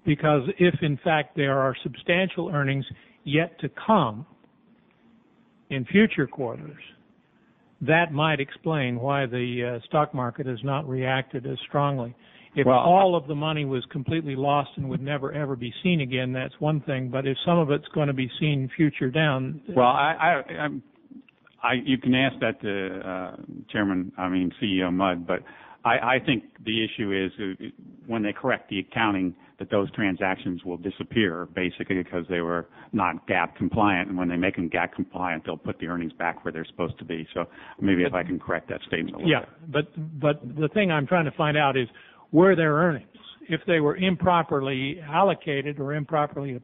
Because if, in fact, there are substantial earnings yet to come in future quarters, that might explain why the stock market has not reacted as strongly. If all of the money was completely lost and would never, ever be seen again, that's one thing. But if some of it's going to be seen future down... Well, you can ask that to CEO Mudd, but I think the issue is when they correct the accounting that those transactions will disappear, basically because they were not GAAP compliant, and when they make them GAAP compliant, they'll put the earnings back where they're supposed to be. So maybe if I can correct that statement a little bit. But the thing I'm trying to find out is were their earnings, if they were improperly allocated or improperly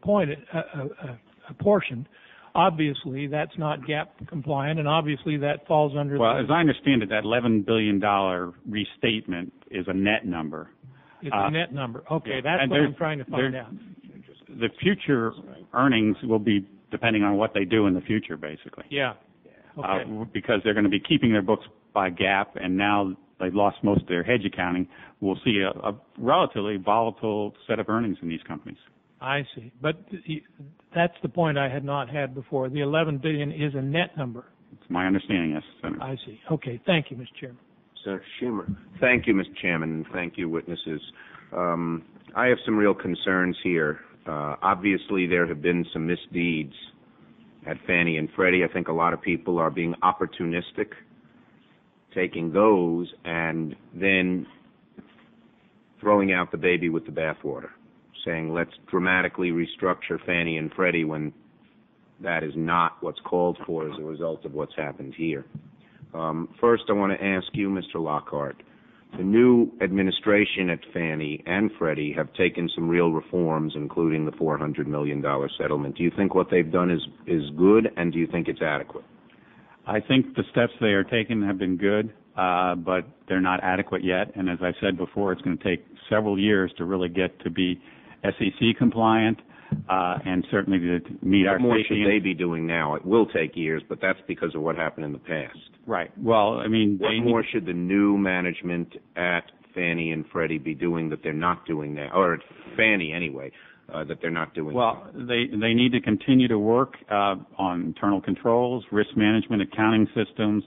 apportioned, obviously that's not GAAP compliant, and obviously that falls under... Well, as I understand it, that $11 billion restatement is a net number. It's a net number. Okay, that's what I'm trying to find out. The future earnings will be depending on what they do in the future, basically. Yeah. Okay. Because they're going to be keeping their books by GAAP, and now they've lost most of their hedge accounting. We'll see a relatively volatile set of earnings in these companies. I see. But that's the point I had not had before. The $11 billion is a net number. It's my understanding, yes, Senator. I see. Okay. Thank you, Mr. Chairman. Senator Schumer. Thank you, Mr. Chairman, and thank you, witnesses. I have some real concerns here. Obviously, there have been some misdeeds at Fannie and Freddie. I think a lot of people are being opportunistic, taking those and then throwing out the baby with the bathwater, saying let's dramatically restructure Fannie and Freddie when that is not what's called for as a result of what's happened here. First, I want to ask you, Mr. Lockhart, the new administration at Fannie and Freddie have taken some real reforms, including the $400 million settlement. Do you think what they've done is good, and do you think it's adequate? I think the steps they are taking have been good, but they're not adequate yet. And as I said before, it's going to take several years to really get to be SEC compliant and certainly to meet our safety. What more should they be doing now? It will take years, but that's because of what happened in the past. Right. Well, I mean, what more should the new management at Fannie and Freddie be doing that they're not doing now, or at Fannie anyway, that they're not doing? Well, they need to continue to work on internal controls, risk management, accounting systems,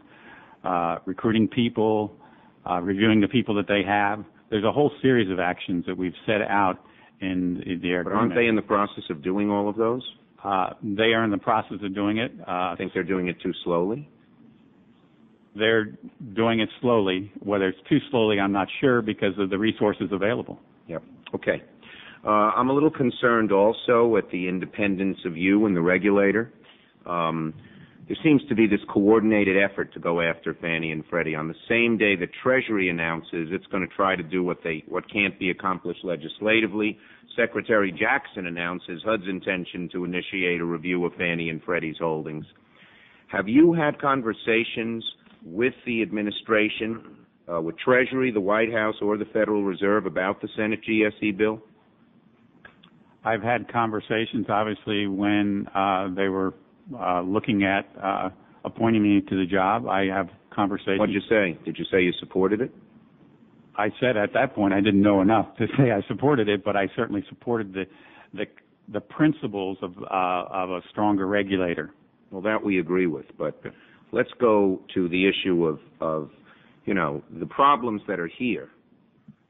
recruiting people, reviewing the people that they have. There's a whole series of actions that we've set out in the agreement. But aren't they in the process of doing all of those? They are in the process of doing it. I think they're doing it too slowly. They're doing it slowly. Whether it's too slowly, I'm not sure because of the resources available. Yep. Okay. I'm a little concerned also at the independence of you and the regulator. There seems to be this coordinated effort to go after Fannie and Freddie. On the same day the Treasury announces it's going to try to do what can't be accomplished legislatively, Secretary Jackson announces HUD's intention to initiate a review of Fannie and Freddie's holdings. Have you had conversations with the administration, with Treasury, the White House, or the Federal Reserve about the Senate GSE bill? I've had conversations, obviously, when they were looking at appointing me to the job. I have conversations. What did you say? Did you say you supported it? I said at that point I didn't know enough to say I supported it, but I certainly supported the principles of a stronger regulator. Well, that we agree with, but let's go to the issue of the problems that are here,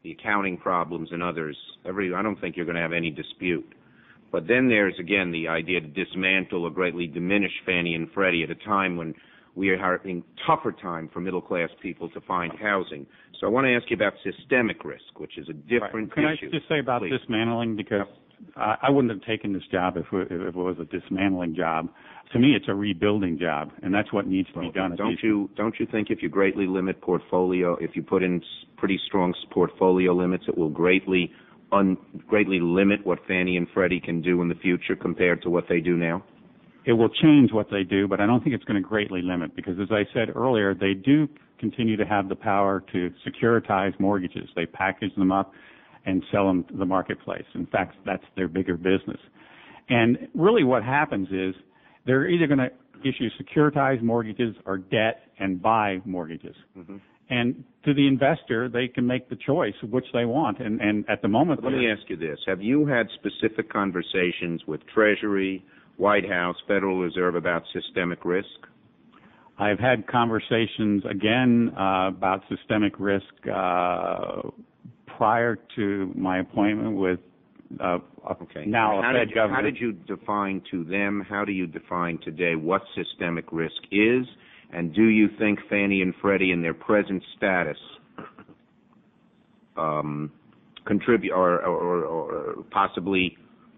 the accounting problems and others. I don't think you're going to have any dispute. But then there's, again, the idea to dismantle or greatly diminish Fannie and Freddie at a time when we are having a tougher time for middle-class people to find housing. So I want to ask you about systemic risk, which is a different issue. Can I just say about dismantling? Because I wouldn't have taken this job if it was a dismantling job. To me, it's a rebuilding job, and that's what needs to be done. Don't you think if you greatly limit portfolio, if you put in pretty strong portfolio limits, it will greatly limit what Fannie and Freddie can do in the future compared to what they do now? It will change what they do, but I don't think it's going to greatly limit because, as I said earlier, they do continue to have the power to securitize mortgages. They package them up and sell them to the marketplace. In fact, that's their bigger business. And really what happens is they're either going to issue securitized mortgages or debt and buy mortgages. Mm-hmm. And to the investor, they can make the choice of which they want. And at the moment, let me ask you this: have you had specific conversations with Treasury, White House, Federal Reserve about systemic risk? I've had conversations again about systemic risk prior to my appointment with now a Fed governor. How did you define to them? How do you define today what systemic risk is? And do you think Fannie and Freddie, in their present status, contribute or possibly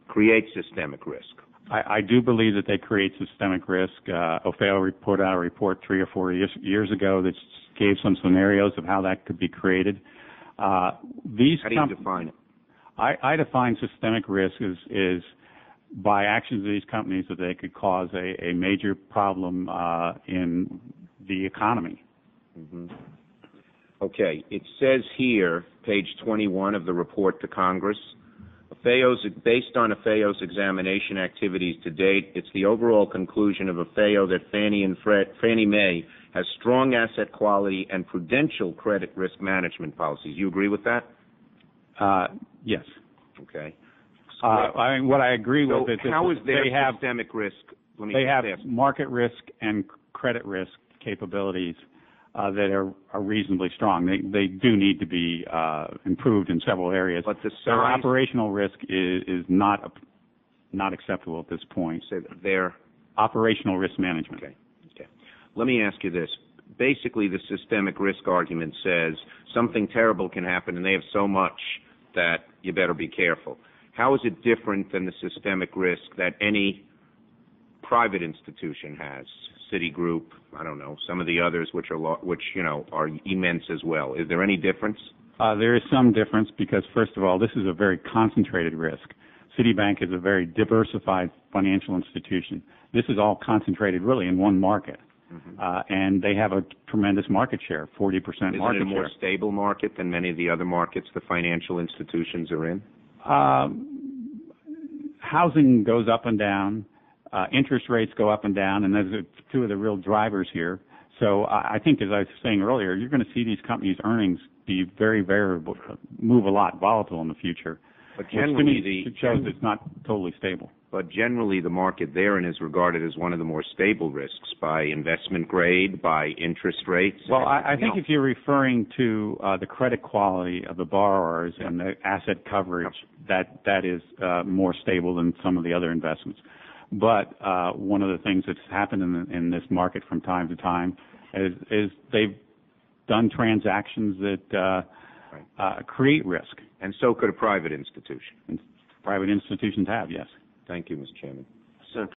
create systemic risk? I do believe that they create systemic risk. OFAO put out a report 3 or 4 years ago that gave some scenarios of how that could be created. How do you define it? I define systemic risk is by actions of these companies that they could cause a major problem in the economy. Mm-hmm. Okay. It says here, page 21 of the report to Congress, based on OFAO's examination activities to date, it's the overall conclusion of OFAO that Fannie Mae has strong asset quality and prudential credit risk management policies. You agree with that? Yes. Okay. What I agree with is how is there they have systemic risk? They have market risk and credit risk capabilities that are reasonably strong. They do need to be improved in several areas. But their operational risk is not acceptable at this point. Say that their operational risk management. Okay. Let me ask you this. Basically, the systemic risk argument says something terrible can happen, and they have so much that you better be careful. How is it different than the systemic risk that any private institution has? Citigroup, I don't know, some of the others which are immense as well. Is there any difference? There is some difference because, first of all, this is a very concentrated risk. Citibank is a very diversified financial institution. This is all concentrated really in one market. Mm-hmm. And they have a tremendous market share, 40% market share. Is it a more stable market than many of the other markets the financial institutions are in? Housing goes up and down. Interest rates go up and down, and those are two of the real drivers here. So I think, as I was saying earlier, you're going to see these companies' earnings be very variable, move a lot, volatile in the future. But generally, it shows it's not totally stable. But generally, the market therein is regarded as one of the more stable risks by investment grade, by interest rates. Well, I think if you're referring to the credit quality of the borrowers and the asset coverage, that is more stable than some of the other investments. But one of the things that's happened in this market from time to time is they've done transactions that create risk. And so could a private institution. And private institutions have, yes. Thank you, Mr. Chairman.